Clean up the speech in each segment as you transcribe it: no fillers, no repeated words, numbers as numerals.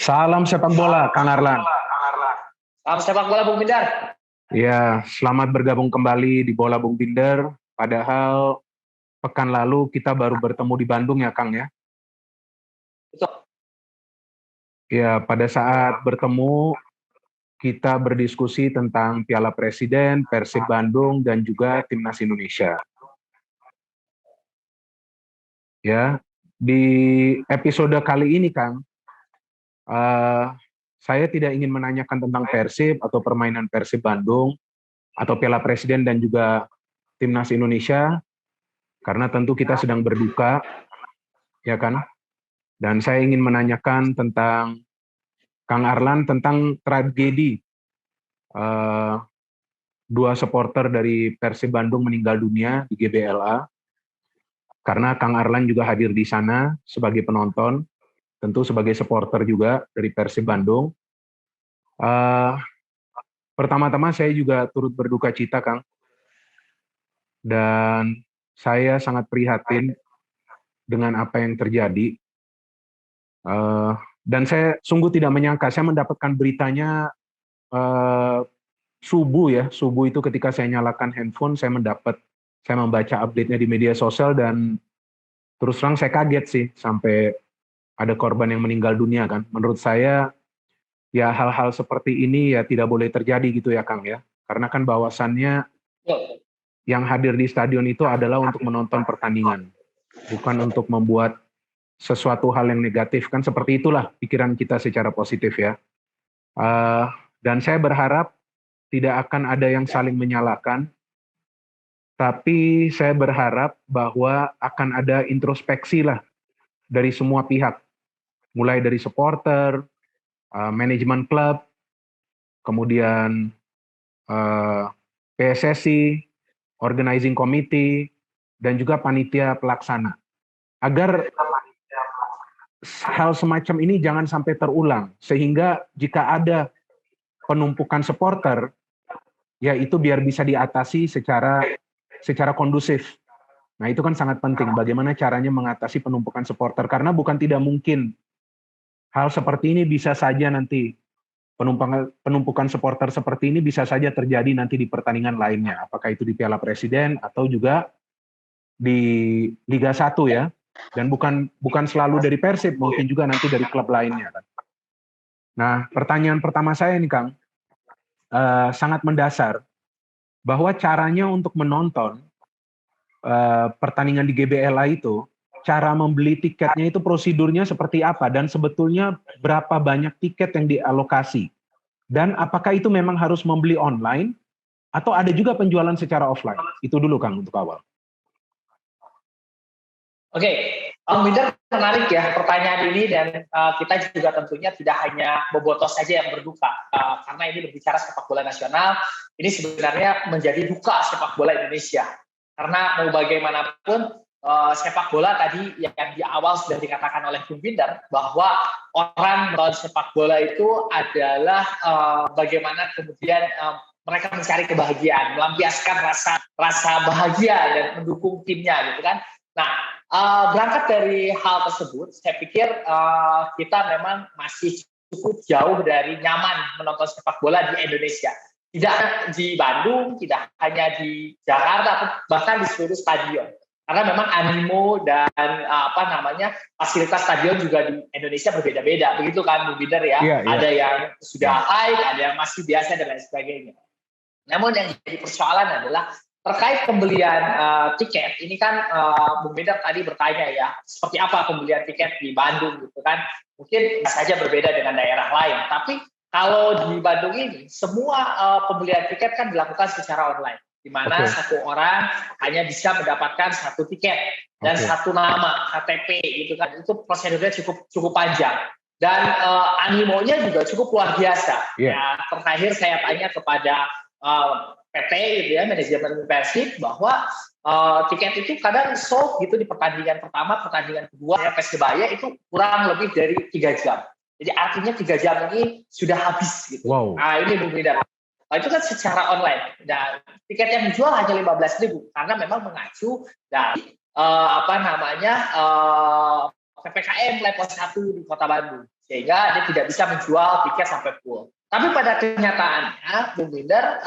Salam sepak bola, Kang Arlan. Salam sepak bola Bung Bindar. Ya, selamat bergabung kembali di Bola Bung Binder. Padahal pekan lalu kita baru bertemu di Bandung ya, Kang ya. Betul. Ya, pada saat bertemu kita berdiskusi tentang Piala Presiden, Persib Bandung, dan juga Timnas Indonesia. Ya, di episode kali ini, Kang, eh, saya tidak ingin menanyakan tentang Persib atau permainan Persib Bandung, atau Piala Presiden dan juga Timnas Indonesia, karena tentu kita sedang berduka, ya kan? Dan saya ingin menanyakan tentang Kang Arlan tentang tragedi uh, dua supporter dari Persib Bandung meninggal dunia di GBLA. Karena Kang Arlan juga hadir di sana sebagai penonton, tentu sebagai supporter juga dari Persib Bandung. Uh, Pertama-tama saya juga turut berduka cita, Kang. Dan saya sangat prihatin dengan apa yang terjadi. Dan saya sungguh tidak menyangka, saya mendapatkan beritanya subuh itu ketika saya nyalakan handphone, saya membaca update-nya di media sosial, dan terus terang saya kaget sih sampai ada korban yang meninggal dunia kan. Menurut saya ya hal-hal seperti ini ya tidak boleh terjadi gitu ya Kang ya. Karena kan bahwasannya yang hadir di stadion itu adalah untuk menonton pertandingan, bukan untuk membuat sesuatu hal yang negatif kan, seperti itulah pikiran kita secara positif ya. Dan saya berharap tidak akan ada yang saling menyalahkan, tapi saya berharap bahwa akan ada introspeksi lah dari semua pihak, mulai dari supporter, manajemen klub, kemudian PSSI, organizing committee, dan juga panitia pelaksana, agar hal semacam ini jangan sampai terulang, sehingga jika ada penumpukan supporter, ya itu biar bisa diatasi secara kondusif. Nah itu kan sangat penting, bagaimana caranya mengatasi penumpukan supporter, karena bukan tidak mungkin hal seperti ini bisa saja nanti, penumpukan supporter seperti ini bisa saja terjadi nanti di pertandingan lainnya, apakah itu di Piala Presiden atau juga di Liga 1 ya, dan bukan selalu dari Persib, mungkin juga nanti dari klub lainnya. Nah pertanyaan pertama saya nih Kang, sangat mendasar, bahwa caranya untuk menonton pertandingan di GBLA itu, cara membeli tiketnya itu prosedurnya seperti apa, dan sebetulnya berapa banyak tiket yang dialokasi, dan apakah itu memang harus membeli online atau ada juga penjualan secara offline? Itu dulu Kang untuk awal. Oke, Bung Bindar, menarik ya pertanyaan ini, dan kita juga tentunya tidak hanya bobotos saja yang berduka, karena ini berbicara sepak bola nasional. Ini sebenarnya menjadi duka sepak bola Indonesia, karena mau bagaimanapun sepak bola tadi yang di awal sudah dikatakan oleh Bung Bindar, bahwa orang menonton sepak bola itu adalah bagaimana kemudian mereka mencari kebahagiaan, melampiaskan rasa bahagia dan mendukung timnya gitu kan. Nah, berangkat dari hal tersebut, saya pikir kita memang masih cukup jauh dari nyaman menonton sepak bola di Indonesia. Tidak di Bandung, tidak hanya di Jakarta, bahkan di seluruh stadion. Karena memang animo dan fasilitas stadion juga di Indonesia berbeda-beda. Begitu kan, Bu Binder ya? Iya, iya. Ada yang sudah high, ada yang masih biasa dan lain sebagainya. Namun yang jadi persoalan adalah terkait pembelian tiket. Ini kan Bung Bindar tadi bertanya ya, seperti apa pembelian tiket di Bandung gitu kan. Mungkin saja berbeda dengan daerah lain. Tapi kalau di Bandung ini, semua pembelian tiket kan dilakukan secara online, di mana satu orang hanya bisa mendapatkan satu tiket dan satu nama KTP gitu kan. Itu prosedurnya cukup panjang. Dan animonya juga cukup luar biasa. Ya, terakhir saya tanya kepada PT gitu ya, manajemen Persib, bahwa tiket itu kadang sold gitu di pertandingan pertama, pertandingan kedua ya, Persebaya itu kurang lebih dari 3 jam. Jadi artinya 3 jam ini sudah habis gitu. Wow. Nah ini Bung Bindar. Nah, itu kan secara online. Dan tiket yang dijual hanya 15.000 karena memang mengacu dari PPKM level 1 di Kota Bandung, sehingga dia tidak bisa menjual tiket sampai full. Tapi pada kenyataannya, Bung Binder,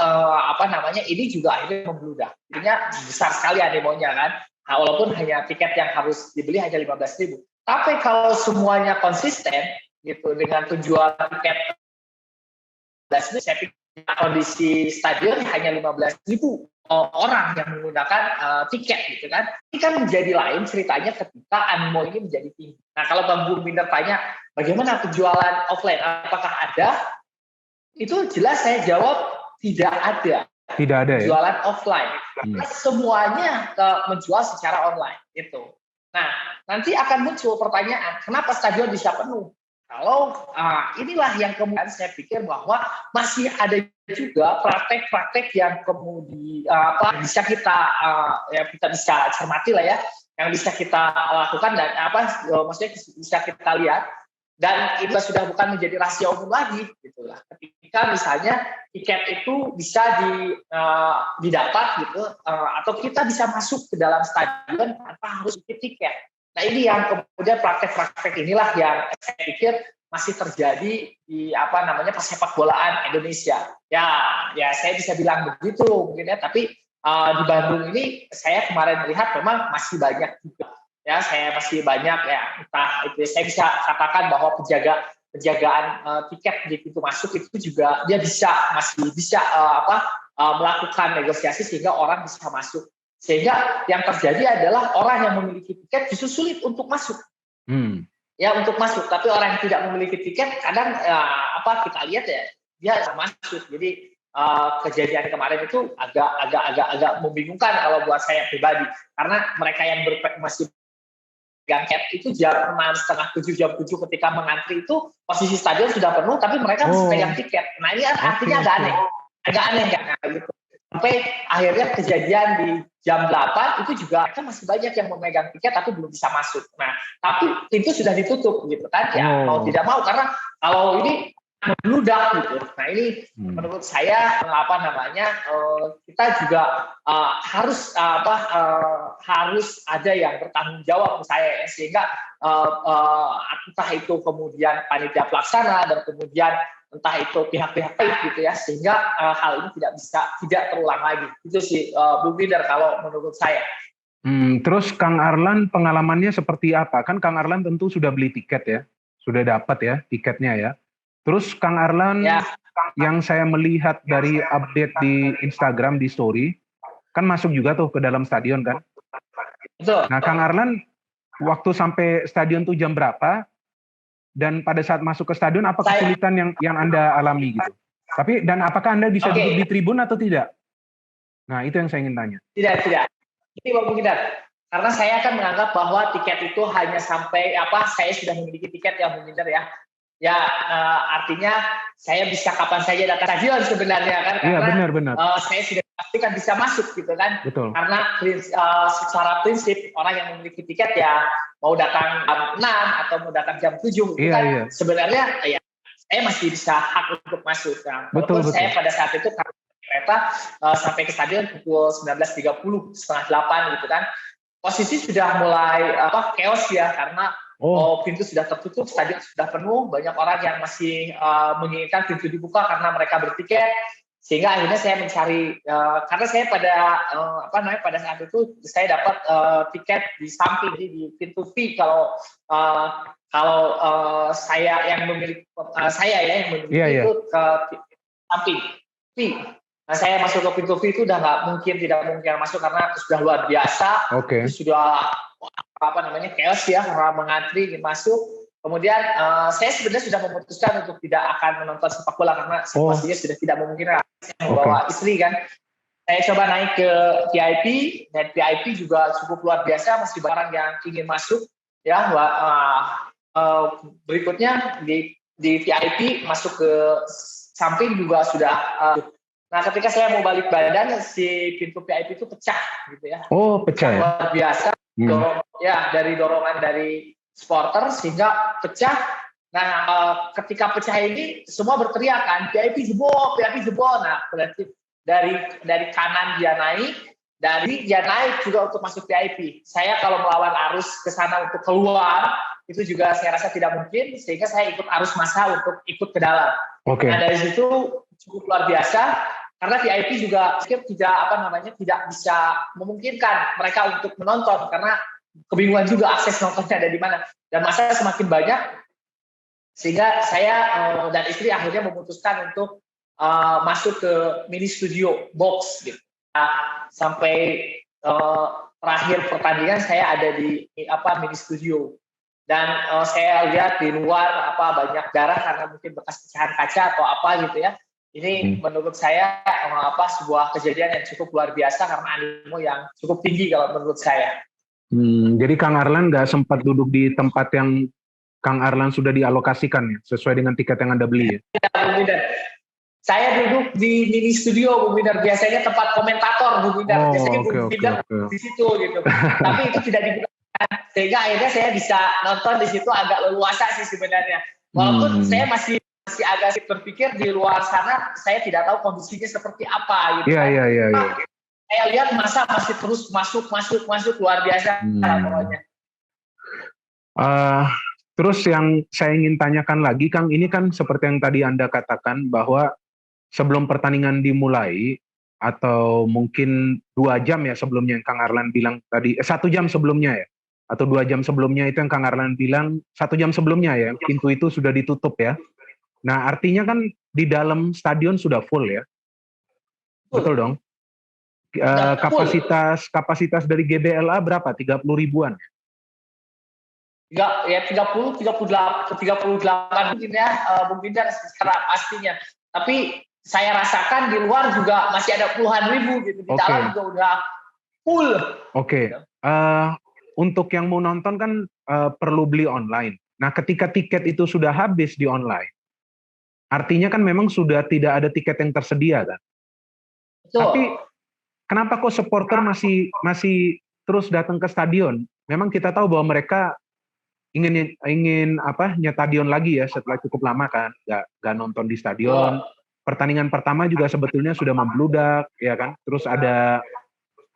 ini juga akhirnya membludak. Jadinya besar sekali animonya kan. Nah, walaupun hanya tiket yang harus dibeli hanya 15.000. Tapi kalau semuanya konsisten gitu dengan penjualan tiket, saya pikir kondisi stadion hanya 15.000 orang yang menggunakan tiket gitu kan. Ini kan menjadi lain ceritanya ketika animo ini menjadi tinggi. Nah, kalau Bung Binder tanya bagaimana penjualan offline, apakah ada? Itu jelas saya jawab tidak ada. Tidak ada ya? Jualan offline. Semuanya menjual secara online itu. Nah, nanti akan muncul pertanyaan, kenapa stadion bisa penuh? Kalau inilah yang kemudian saya pikir bahwa masih ada juga praktek-praktek yang kemudian bisa kita bisa cermati lah ya, yang bisa kita lakukan dan maksudnya bisa kita lihat, dan itu sudah bukan menjadi rahasia umum lagi gitulah. Ketika misalnya tiket itu bisa didapat gitu, atau kita bisa masuk ke dalam stadion tanpa harus beli tiket. Nah, ini yang kemudian praktek-praktek inilah yang saya pikir masih terjadi di persepak bolaan Indonesia. Ya saya bisa bilang begitu mungkin ya, tapi di Bandung ini saya kemarin melihat memang masih banyak juga. Ya, saya masih banyak ya, entah itu saya bisa katakan bahwa penjagaan tiket di pintu masuk itu juga dia masih bisa melakukan negosiasi sehingga orang bisa masuk. Sehingga yang terjadi adalah orang yang memiliki tiket justru sulit untuk masuk. Ya, untuk masuk. Tapi orang yang tidak memiliki tiket kadang kita lihat ya dia masuk. Jadi kejadian kemarin itu agak membingungkan kalau buat saya pribadi, karena mereka yang masih tiket itu jam 6:30, jam 7 ketika mengantri itu posisi stadion sudah penuh, tapi mereka masih pegang tiket. Nah, ini artinya agak aneh kan? Nah, gitu. Sampai akhirnya kejadian di jam 8 itu juga kan masih banyak yang memegang tiket tapi belum bisa masuk. Nah, tapi pintu sudah ditutup gitu kan, ya mau tidak mau, karena kalau ini membludak gitu. Nah, ini menurut saya kita juga harus ada yang bertanggung jawab menurut saya ya, sehingga entah itu kemudian panitia pelaksana dan kemudian entah itu pihak-pihak lain gitu ya, sehingga hal ini tidak terulang lagi. Itu sih Bung Binder kalau menurut saya. Terus Kang Arlan pengalamannya seperti apa? Kan Kang Arlan tentu sudah beli tiket ya, sudah dapat ya tiketnya ya. Terus Kang Arlan yang saya melihat dari update di Instagram di story, kan masuk juga tuh ke dalam stadion kan? Betul. Nah, Kang Arlan waktu sampai stadion tuh jam berapa? Dan pada saat masuk ke stadion apa kesulitan yang Anda alami gitu? Dan apakah Anda bisa duduk di tribun atau tidak? Nah, itu yang saya ingin tanya. Tidak. Ini Bung Binder, karena saya akan menganggap bahwa tiket itu hanya sampai saya sudah memiliki tiket ya Bung Binder ya. Ya, artinya saya bisa kapan saja datang stadion sebenarnya kan, karena benar. saya sudah pastikan bisa masuk gitu kan. Betul. Karena secara prinsip orang yang memiliki tiket ya mau datang jam 6 atau mau datang jam 7 gitu kan. Sebenarnya ya saya masih bisa hak untuk masuk. Nah, walaupun saya pada saat itu kereta sampai ke stadion pukul 19.30, setengah 8 gitu kan. Posisi sudah mulai chaos ya, karena pintu sudah tertutup, stadion sudah penuh, banyak orang yang masih menginginkan pintu dibuka karena mereka bertiket, sehingga akhirnya saya mencari karena saya pada saat itu saya dapat tiket di samping di pintu V kalau saya yang memiliki itu ke samping V. Nah, saya masuk ke pintu V itu tidak mungkin masuk karena sudah luar biasa. Itu sudah chaos ya, orang mengantri ingin masuk. Kemudian saya sebenarnya sudah memutuskan untuk tidak akan menonton sepak bola karena situasinya sudah tidak memungkinkan. Saya membawa istri kan. Saya coba naik ke VIP, dan VIP juga cukup luar biasa, masih banyak orang yang ingin masuk ya. Berikutnya di VIP masuk ke samping juga sudah. Nah, ketika saya mau balik badan, si pintu VIP itu pecah gitu ya. Pecah ya? Luar biasa. Dari dorongan dari supporter sehingga pecah. Nah, ketika pecah ini semua berteriak kan, VIP jebol. Nah, berarti dari kanan dia naik, Dan ini dia naik juga untuk masuk VIP. Saya kalau melawan arus ke sana untuk keluar, itu juga saya rasa tidak mungkin, sehingga saya ikut arus massa untuk ikut ke dalam. Oke. Nah dari situ cukup luar biasa, karena VIP juga tidak bisa memungkinkan mereka untuk menonton, karena kebingungan juga akses nontonnya ada di mana. Dan masa semakin banyak, sehingga saya dan istri akhirnya memutuskan untuk masuk ke mini studio box gitu. Nah, sampai terakhir pertandingan saya ada di mini studio, dan saya lihat di luar banyak darah karena mungkin bekas pecahan kaca atau apa gitu ya. Ini menurut saya sebuah kejadian yang cukup luar biasa karena animo yang cukup tinggi kalau menurut saya. Jadi Kang Arlan nggak sempat duduk di tempat yang Kang Arlan sudah dialokasikan ya, sesuai dengan tiket yang Anda beli ya? Ya, saya duduk di mini studio, Bung Binder. Biasanya tempat komentator, Bung Binder. Biasanya Bung Binder di situ gitu. Tapi itu tidak digunakan. Sehingga akhirnya saya bisa nonton di situ agak leluasa sih sebenarnya. Walaupun saya masih agak berpikir di luar sana, saya tidak tahu kondisinya seperti apa gitu. Iya. Saya lihat masa masih terus masuk luar biasa pokoknya. Terus yang saya ingin tanyakan lagi, Kang, ini kan seperti yang tadi Anda katakan bahwa sebelum pertandingan dimulai, atau mungkin 2 jam ya sebelumnya yang Kang Arlan bilang tadi, 1 jam sebelumnya ya, atau 2 jam sebelumnya itu yang Kang Arlan bilang, 1 jam sebelumnya ya, pintu itu sudah ditutup ya. Nah artinya kan di dalam stadion sudah full ya, betul dong? Kapasitas dari GBLA berapa? 30 ribuan? Ya 38 mungkin ya, mungkin secara pastinya. Tapi saya rasakan di luar juga masih ada puluhan ribu gitu, di dalam juga udah full. Oke. Untuk yang mau nonton kan perlu beli online. Nah ketika tiket itu sudah habis di online, artinya kan memang sudah tidak ada tiket yang tersedia kan? Betul. Tapi kenapa kok supporter masih terus datang ke stadion? Memang kita tahu bahwa mereka ingin nyetadion lagi ya setelah cukup lama kan nggak nonton di stadion. Pertandingan pertama juga sebetulnya sudah membludak ya kan, terus ada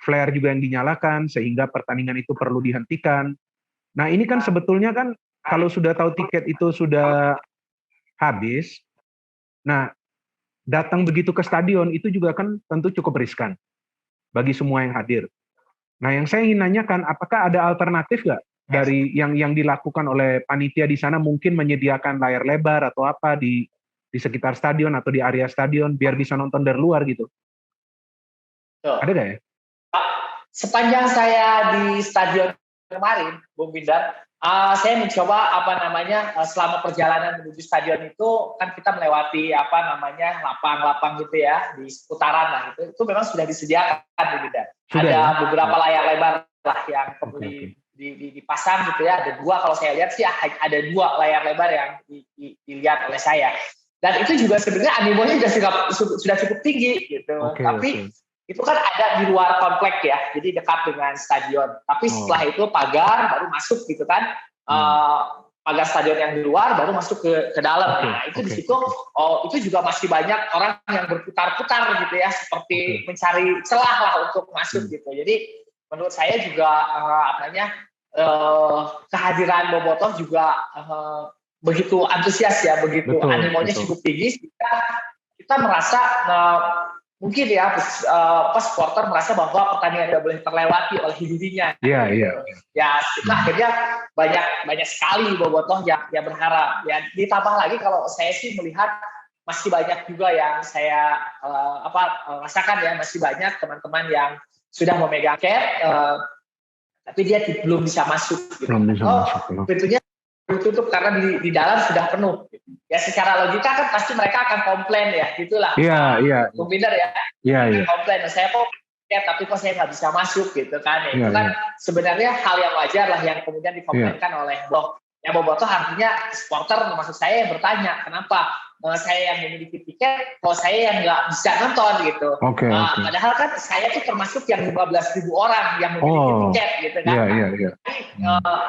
flare juga yang dinyalakan sehingga pertandingan itu perlu dihentikan. Nah ini kan sebetulnya kan kalau sudah tahu tiket itu sudah habis, nah datang begitu ke stadion itu juga kan tentu cukup riskan bagi semua yang hadir. Nah yang saya ingin nanyakan, apakah ada alternatif nggak dari yang dilakukan oleh panitia di sana, mungkin menyediakan layar lebar atau apa di sekitar stadion atau di area stadion biar bisa nonton dari luar gitu? Ada nggak ya? Sepanjang saya di stadion kemarin, Bung Bindar, saya mencoba selama perjalanan menuju stadion itu kan kita melewati lapang-lapang gitu ya di seputaran lah itu memang sudah disediakan Bung Bindar. Ada beberapa layar lebar lah yang perlu dipasang gitu ya. Ada 2 kalau saya lihat sih, ada 2 layar lebar yang dilihat oleh saya. Dan itu juga sebenarnya animonya sudah cukup tinggi gitu. Tapi itu kan ada di luar komplek ya, jadi dekat dengan stadion. Tapi setelah itu pagar baru masuk gitu kan. Pagar stadion yang di luar baru masuk ke dalam. Nah itu di situ itu juga masih banyak orang yang berputar-putar gitu ya, seperti mencari celah lah untuk masuk gitu. Jadi menurut saya juga kehadiran Bobotoh juga begitu antusias ya, begitu animonya cukup tinggi, sehingga kita merasa mungkin ya supporter merasa bahwa pertandingan tidak boleh terlewati oleh dirinya. Iya. Ya akhirnya banyak sekali Bobotoh yang berharap. Ya ditambah lagi kalau saya sih melihat masih banyak juga yang saya rasakan ya, masih banyak teman-teman yang sudah memegang tiket tapi dia belum bisa masuk gitu. Pintunya ditutup karena di dalam sudah penuh. Ya secara logika kan pasti mereka akan komplain ya, gitulah. Iya. Bung Binder ya. Iya. Komplain, saya kok ya tapi kok saya nggak bisa masuk gitu kan. Itu kan sebenarnya hal yang wajar lah yang kemudian dikomplainkan oleh Bobotoh. Artinya supporter maksud saya yang bertanya, kenapa saya yang memiliki tiket, kalau saya yang nggak bisa nonton gitu. Padahal kan saya tuh termasuk yang 15.000 orang yang memiliki tiket gitu kan. Iya.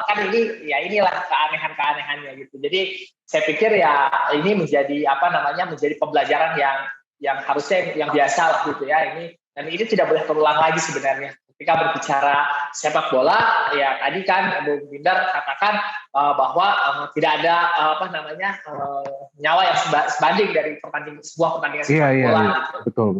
Kan inilah keanehan-keanehannya gitu. Jadi saya pikir ya ini menjadi menjadi pembelajaran yang harusnya yang biasa lah gitu ya. Ini Dan ini tidak boleh terulang lagi sebenarnya. Ketika berbicara sepak bola, ya tadi kan Bung Binder katakan bahwa tidak ada nyawa yang sebanding dari sebuah pertandingan sepak bola. Iya. Gitu. Betul.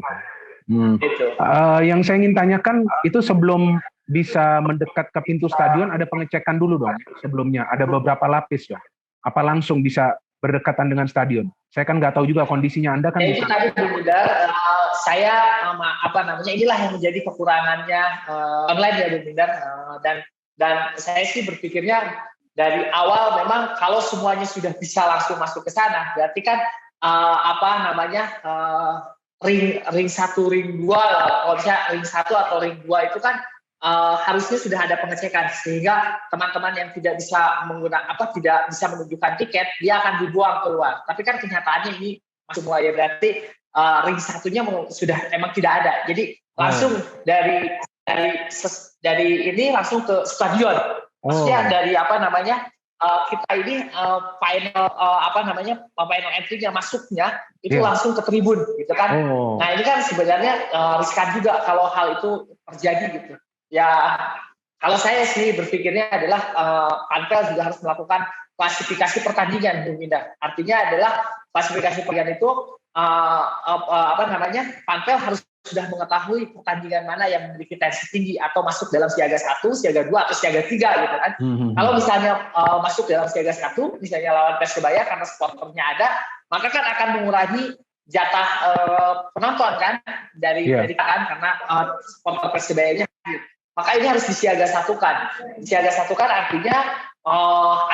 Gitu. Yang saya ingin tanyakan itu sebelum bisa mendekat ke pintu stadion ada pengecekan dulu dong sebelumnya. Ada beberapa lapis ya. Apa langsung bisa berdekatan dengan stadion? Saya kan nggak tahu juga kondisinya Anda kan. Itu tadi Binder, saya inilah yang menjadi kekurangannya online ya Binder, dan saya sih berpikirnya dari awal memang kalau semuanya sudah bisa langsung masuk ke sana, berarti kan ring 1, ring 2, kalau bisa ring 1 atau ring 2 itu kan harusnya sudah ada pengecekan sehingga teman-teman yang tidak bisa tidak bisa menunjukkan tiket dia akan dibuang keluar. Tapi kan kenyataannya ini semua ya berarti ring 1-nya sudah emang tidak ada. Jadi langsung dari ini langsung ke stadion. Maksudnya dari kita ini final entry-nya masuknya itu langsung ke tribun gitu kan. Nah ini kan sebenarnya riskan juga kalau hal itu terjadi gitu. Ya kalau saya sih berpikirnya adalah Panpel juga harus melakukan klasifikasi pertandingan, Bung Indah. Artinya adalah klasifikasi pertandingan itu Panpel harus sudah mengetahui pertandingan mana yang memiliki tensi tinggi atau masuk dalam siaga 1, siaga 2 atau siaga 3 gitu kan. Kalau misalnya masuk dalam siaga 1, misalnya lawan Persebaya karena supporternya ada, maka kan akan mengurangi jatah penonton kan dari kan karena supporter Persebayanya. Maka ini harus disiagasatukan. Disiagasatukan artinya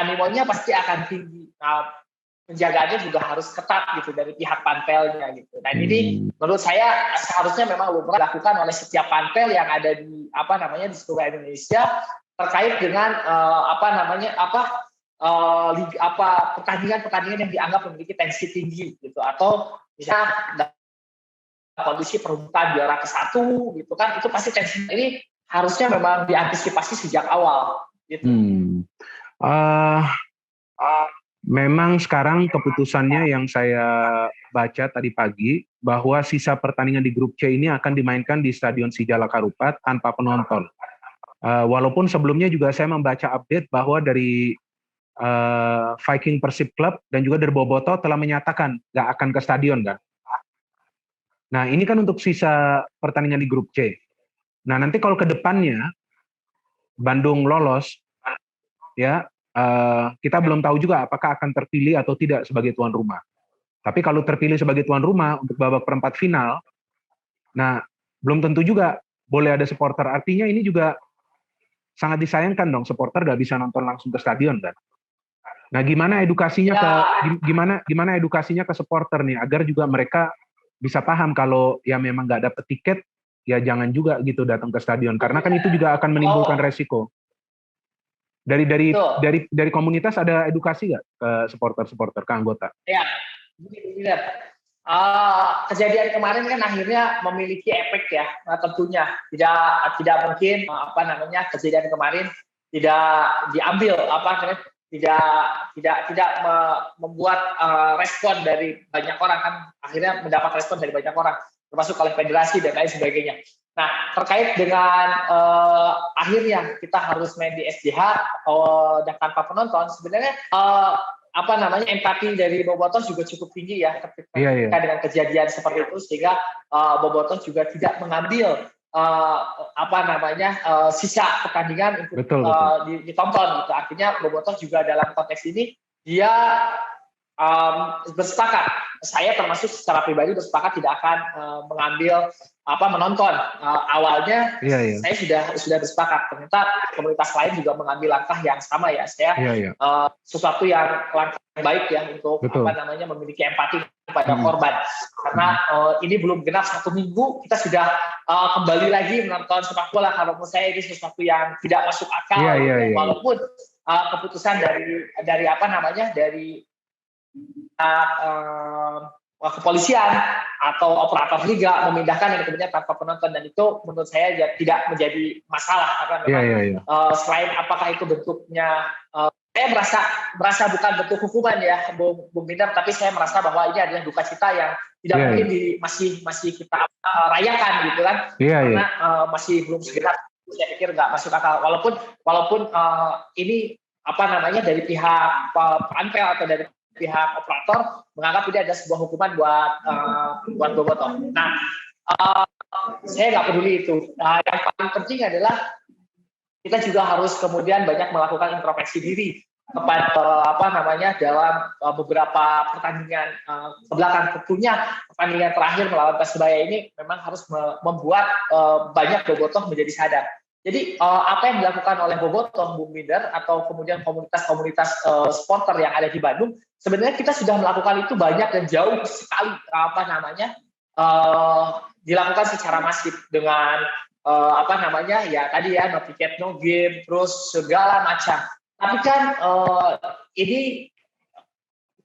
animonya pasti akan tinggi. Nah, penjagaannya juga harus ketat gitu dari pihak Panpelnya gitu. Dan ini menurut saya seharusnya memang dilakukan oleh setiap Panpel yang ada di di seluruh Indonesia terkait dengan pertandingan yang dianggap memiliki tensi tinggi gitu, atau misalnya kondisi perebutan juara ke-1 gitu kan, itu pasti tensi ini harusnya memang diantisipasi sejak awal gitu. Memang sekarang keputusannya yang saya baca tadi pagi bahwa sisa pertandingan di grup C ini akan dimainkan di Stadion Sijalak Harupat tanpa penonton. Walaupun sebelumnya juga saya membaca update bahwa dari Viking Persib Club dan juga dari Boboto telah menyatakan nggak akan ke stadion kan. Nah ini kan untuk sisa pertandingan di grup C. Nah nanti kalau ke depannya Bandung lolos, ya kita belum tahu juga apakah akan terpilih atau tidak sebagai tuan rumah. Tapi kalau terpilih sebagai tuan rumah untuk babak perempat final, nah belum tentu juga boleh ada supporter. Artinya ini juga sangat disayangkan dong, supporter nggak bisa nonton langsung ke stadion kan. Nah gimana edukasinya gimana edukasinya ke supporter nih agar juga mereka bisa paham kalau ya memang nggak dapet tiket, ya jangan juga gitu datang ke stadion karena kan itu juga akan menimbulkan resiko. Dari komunitas ada edukasi nggak ke supporter ke anggota? Ya, benar. Kejadian kemarin kan akhirnya memiliki efek ya, tentunya tidak mungkin kejadian kemarin tidak diambil tidak membuat respon dari banyak orang kan, akhirnya mendapat respon dari banyak orang termasuk oleh federasi dan lain sebagainya. Nah, terkait dengan akhirnya kita harus main di SDH dan tanpa penonton, sebenarnya empati dari Bobotoh juga cukup tinggi ya ketika dengan kejadian seperti itu, sehingga Bobotoh juga tidak mengambil sisa pertandingan untuk ditonton gitu. Artinya Bobotoh juga dalam konteks ini dia bersepakat, saya termasuk secara pribadi bersepakat tidak akan mengambil menonton. Awalnya saya sudah bersepakat, ternyata komunitas lain juga mengambil langkah yang sama ya. Saya sesuatu yang langkah yang baik ya untuk memiliki empati kepada korban, karena ini belum genap 1 minggu kita sudah kembali lagi menonton sepak bola. Kalau menurut saya ini sesuatu yang tidak masuk akal, walaupun keputusan dari kepolisian atau operator liga memindahkan yang kemudian tanpa penonton, dan itu menurut saya tidak menjadi masalah karena memang selain apakah itu bentuknya saya merasa bukan bentuk hukuman ya, Bung Binder, tapi saya merasa bahwa ini adalah duka cita yang tidak mungkin masih kita rayakan gitu kan, karena masih belum segera. Saya pikir nggak masuk akal, walaupun ini dari pihak Panpel atau dari pihak operator menganggap ini ada sebuah hukuman buat bobotoh. Nah, saya nggak peduli itu. Yang paling penting adalah kita juga harus kemudian banyak melakukan introspeksi diri kepada dalam beberapa pertandingan ke belakang. Tentunya pertandingan terakhir melawan Persebaya ini memang harus membuat banyak bobotoh menjadi sadar. Jadi apa yang dilakukan oleh bobotoh, Bung Binder, atau kemudian komunitas-komunitas supporter yang ada di Bandung, sebenarnya kita sudah melakukan itu banyak dan jauh sekali dilakukan secara masif dengan no ticket no game, terus segala macam. Tapi kan ini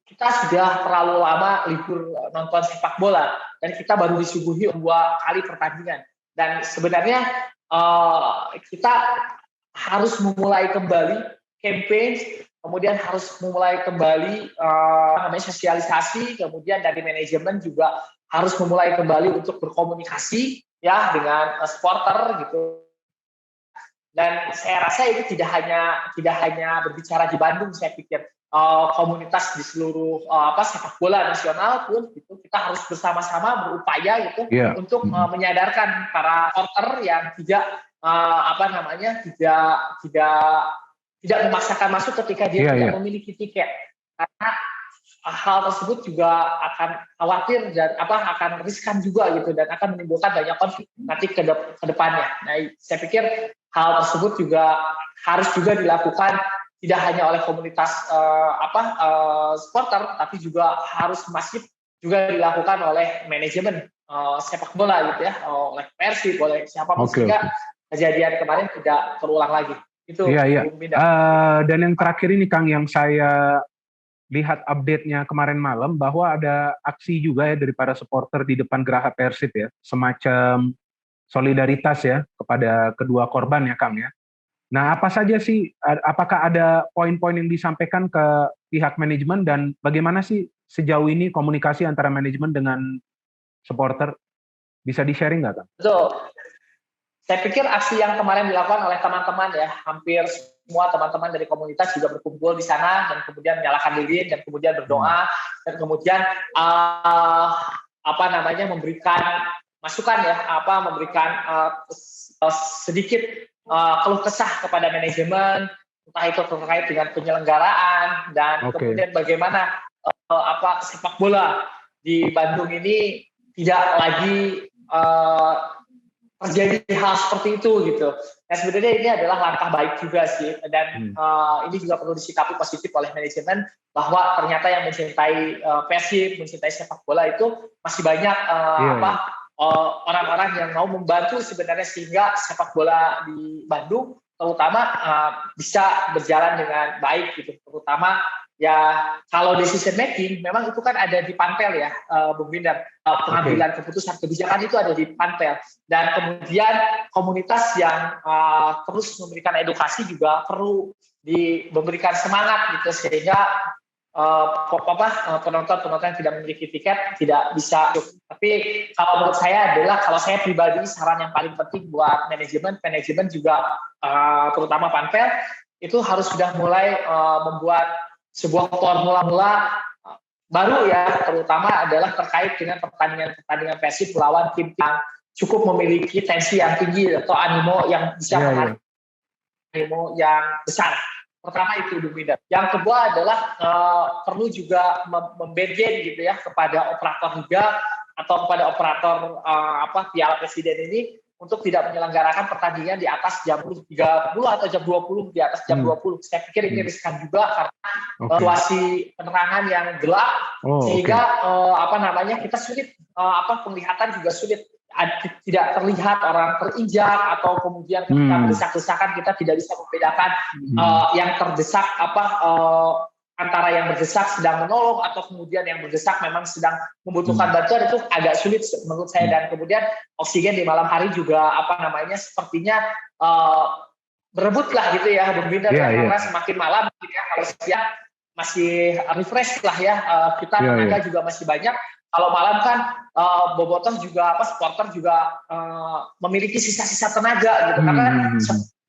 kita sudah terlalu lama libur nonton sepak bola dan kita baru disuguhi 2 kali pertandingan, dan sebenarnya kita harus memulai kembali campaign, kemudian harus memulai kembali sosialisasi, kemudian dari manajemen juga harus memulai kembali untuk berkomunikasi ya dengan supporter gitu. Dan saya rasa itu tidak hanya berbicara di Bandung, saya pikir komunitas di seluruh sepak bola nasional pun gitu, kita harus bersama-sama berupaya gitu untuk menyadarkan para supporter yang tidak memaksakan masuk ketika dia tidak memiliki tiket, karena hal tersebut juga akan khawatir dan akan riskan juga gitu, dan akan menimbulkan banyak konflik nanti ke depannya. Nah, saya pikir hal tersebut juga harus juga dilakukan tidak hanya oleh komunitas supporter, tapi juga harus masif juga dilakukan oleh manajemen sepak bola gitu ya, oleh Persib, oleh siapapun, sehingga kejadian kemarin tidak terulang lagi. Itu. Dan yang terakhir ini Kang, yang saya lihat update-nya kemarin malam bahwa ada aksi juga ya dari para supporter di depan Geraha Persib ya, semacam solidaritas ya kepada kedua korban ya Kang ya. Nah, apa saja sih, apakah ada poin-poin yang disampaikan ke pihak manajemen, dan bagaimana sih sejauh ini komunikasi antara manajemen dengan supporter? Bisa di-sharing nggak Kang? Betul. Saya pikir aksi yang kemarin dilakukan oleh teman-teman ya, hampir semua teman-teman dari komunitas juga berkumpul di sana dan kemudian menyalakan lilin dan kemudian berdoa dan kemudian memberikan masukan ya, memberikan sedikit keluh kesah kepada manajemen, entah itu terkait dengan penyelenggaraan dan kemudian bagaimana sepak bola di Bandung ini tidak lagi terjadi hal seperti itu gitu. Nah, sebenarnya ini adalah langkah baik juga sih, dan ini juga perlu disikapi positif oleh manajemen bahwa ternyata yang mencintai Persib, mencintai sepak bola itu masih banyak orang-orang yang mau membantu sebenarnya, sehingga sepak bola di Bandung terutama bisa berjalan dengan baik gitu. Terutama ya kalau decision making memang itu kan ada di Panpel ya, Bung Binder. Pengambilan keputusan kebijakan itu ada di Panpel, dan kemudian komunitas yang terus memberikan edukasi juga perlu diberikan semangat gitu, sehingga penonton yang tidak memiliki tiket tidak bisa. Tapi kalau menurut saya adalah, kalau saya pribadi, saran yang paling penting buat manajemen juga terutama Panpel itu harus sudah mulai membuat sebuah formula baru ya, terutama adalah terkait dengan pertandingan Persib melawan tim yang cukup memiliki tensi yang tinggi atau animo yang bisa animo yang besar. Pertama itu Dumida. Yang kedua adalah perlu juga membergen gitu ya kepada operator liga atau kepada operator Piala Presiden ini untuk tidak menyelenggarakan pertandingan di atas jam 30 atau jam 20, di atas jam 20. Saya pikir ini riskan juga karena situasi penerangan yang gelap, sehingga kita sulit penglihatan juga sulit. Tidak terlihat orang terinjak, atau kemudian ketika berdesak-desakan kita tidak bisa membedakan yang terdesak antara yang berdesak sedang menolong atau kemudian yang berdesak memang sedang membutuhkan bantuan. Itu agak sulit menurut saya. Dan kemudian oksigen di malam hari juga sepertinya berebut lah gitu ya, Bung Binder Iya, ya, iya. karena semakin malam gitu ya, kalau siang masih refresh lah ya, kita Iya, tenaga iya. juga masih banyak. Kalau malam kan bobotoh juga supporter juga memiliki sisa-sisa tenaga gitu, karena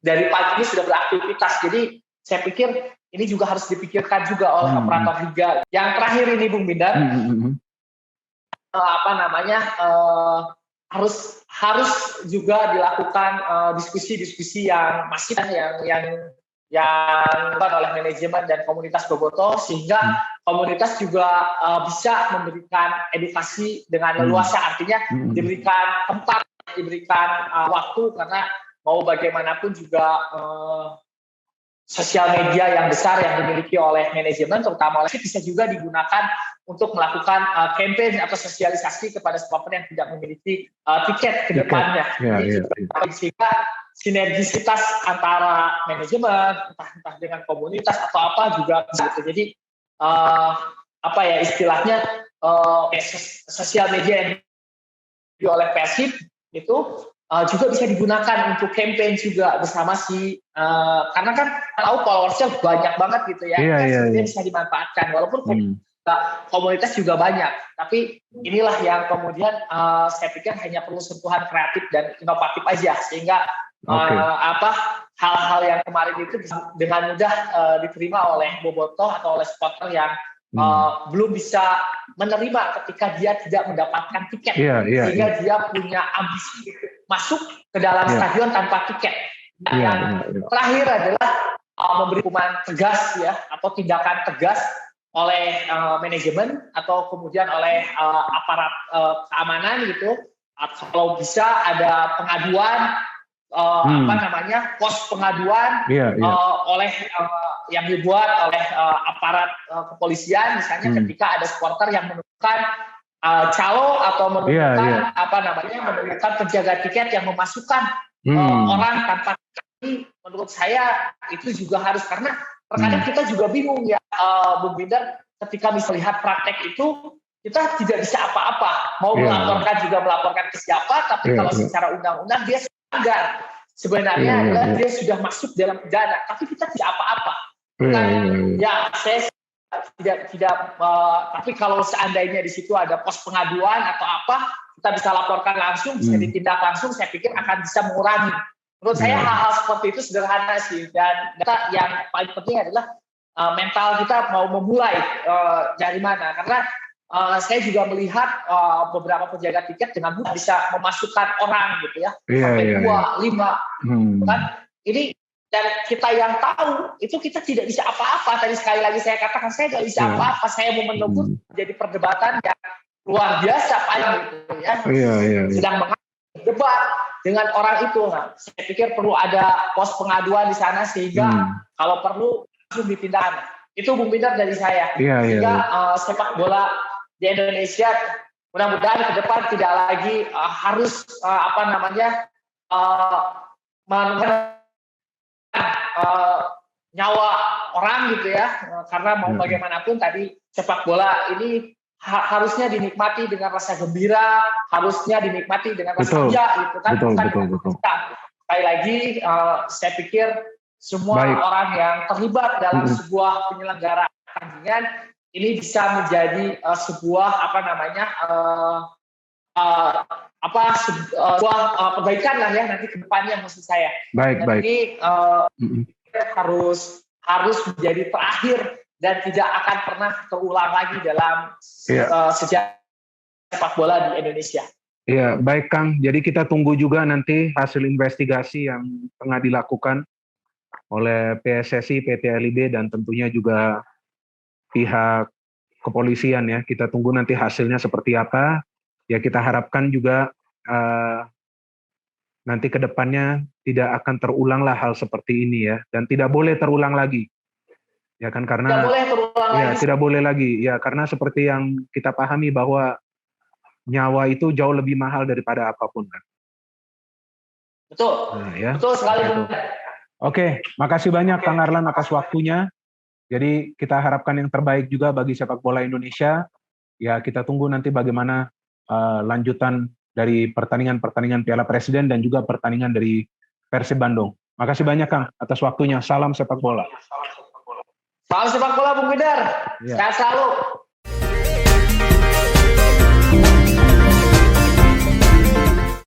dari pagi ini sudah beraktivitas. Jadi saya pikir ini juga harus dipikirkan juga oleh operator liga. Yang terakhir ini Bung Binder, harus juga dilakukan diskusi-diskusi yang masif yang oleh manajemen dan komunitas bobotoh, sehingga komunitas juga bisa memberikan edukasi dengan leluasa, artinya diberikan tempat, diberikan waktu, karena mau bagaimanapun juga sosial media yang besar yang dimiliki oleh manajemen, terutama oleh bisa juga digunakan untuk melakukan campaign atau sosialisasi kepada supporter yang tidak memiliki tiket ke depannya. Sehingga sinergisitas antara manajemen, entah dengan komunitas atau apa juga bisa. Jadi istilahnya sosial media yang dimiliki oleh Persib itu juga bisa digunakan untuk campaign juga bersama karena kan tahu followersnya banyak banget gitu ya, bisa dimanfaatkan walaupun komunitas juga banyak, tapi inilah yang kemudian saya pikir hanya perlu sentuhan kreatif dan inovatif aja, sehingga hal-hal yang kemarin itu bisa dengan mudah diterima oleh bobotoh atau oleh supporter yang belum bisa menerima ketika dia tidak mendapatkan tiket, sehingga dia punya ambisi masuk ke dalam stadion tanpa tiket. Yang terakhir adalah memberi hukuman tegas ya, atau tindakan tegas oleh manajemen atau kemudian oleh aparat keamanan gitu. Kalau bisa ada pengaduan pos pengaduan oleh yang dibuat oleh aparat kepolisian, misalnya ketika ada supporter yang menemukan calo atau menemukan menemukan penjaga tiket yang memasukkan orang tanpa tiket. Menurut saya itu juga harus, karena terkadang kita juga bingung ya, Bung Binder, ketika melihat praktek itu kita tidak bisa apa-apa, mau melaporkan ke siapa, tapi kalau secara undang-undang dia melanggar. Sebenarnya adalah dia sudah masuk dalam pidana, tapi kita tidak apa-apa. Saya tidak tapi kalau seandainya di situ ada pos pengaduan atau apa, kita bisa laporkan langsung, bisa ditindak langsung, saya pikir akan bisa mengurangi. Menurut saya hal-hal seperti itu sederhana sih, dan yang paling penting adalah mental kita mau memulai dari mana, karena saya juga melihat beberapa penjaga tiket dengan mudah bisa memasukkan orang gitu ya, sampai 2, 5 kan. Ini dan kita yang tahu itu kita tidak bisa apa-apa. Tadi sekali lagi saya katakan, saya tidak bisa apa-apa. Saya mau menunggu jadi perdebatan yang luar biasa panjang gitu ya. Sedang berdebat dengan orang itu. Nah, saya pikir perlu ada pos pengaduan di sana, sehingga kalau perlu langsung ditindak. Itu Bung Binder dari saya. Sehingga sepak bola di Indonesia mudah-mudahan ke depan tidak lagi harus nyawa orang gitu ya, karena mau bagaimanapun tadi sepak bola ini harusnya dinikmati dengan rasa gembira, harusnya dinikmati dengan rasa ria gitu kan. Betul. Sekali lagi saya pikir semua orang yang terlibat dalam sebuah penyelenggaraan pertandingan ini bisa menjadi sebuah sebuah perbaikan lah ya nanti ke depannya, maksud saya. Ini harus menjadi terakhir dan tidak akan pernah terulang lagi dalam sejarah sepak bola di Indonesia. Iya, baik Kang. Jadi kita tunggu juga nanti hasil investigasi yang tengah dilakukan oleh PSSI, PT LIB, dan tentunya juga pihak kepolisian ya. Kita tunggu nanti hasilnya seperti apa. Ya kita harapkan juga nanti ke depannya tidak akan terulang lah hal seperti ini ya, dan tidak boleh terulang lagi. Ya kan, karena tidak boleh lagi ya, karena seperti yang kita pahami bahwa nyawa itu jauh lebih mahal daripada apapun kan. Betul. Betul sekali. Oke, makasih banyak Kang Arlan atas waktunya. Jadi kita harapkan yang terbaik juga bagi sepak bola Indonesia. Ya kita tunggu nanti bagaimana lanjutan dari pertandingan-pertandingan Piala Presiden dan juga pertandingan dari Persib Bandung. Makasih banyak Kang atas waktunya. Salam sepak bola. Salam sepak bola Bung Widar. Iya. Sehat selalu.